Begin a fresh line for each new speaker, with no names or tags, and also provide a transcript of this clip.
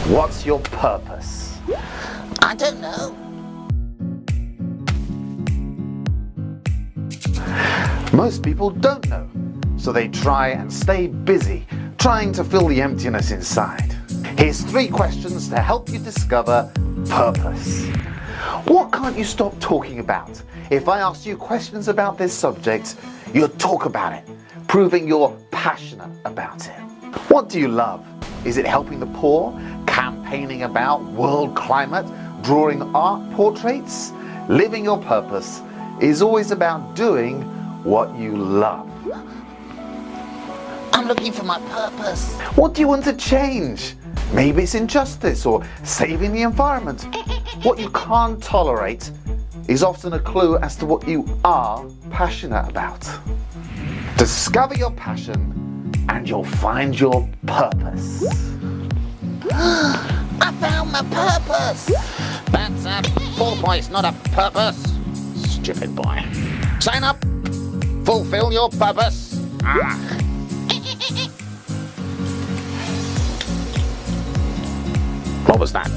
What's your purpose?
I don't know.
Most people don't know, so they try and stay busy, trying to fill the emptiness inside. Here's 3 questions to help you discover purpose. What can't you stop talking about? If I asked you questions about this subject, you'd talk about it, proving you're passionate about it. What do you love? Is it helping the poor, campaigning about world climate, drawing art portraits? Living your purpose is always about doing what you love.
I'm looking for my purpose.
What do you want to change? Maybe it's injustice or saving the environment. What you can't tolerate is often a clue as to what you are passionate about. Discover your passion and you'll find your purpose.
I found my purpose. That's a full voice, not a purpose. Stupid boy. Sign up. Fulfill your purpose. What was that?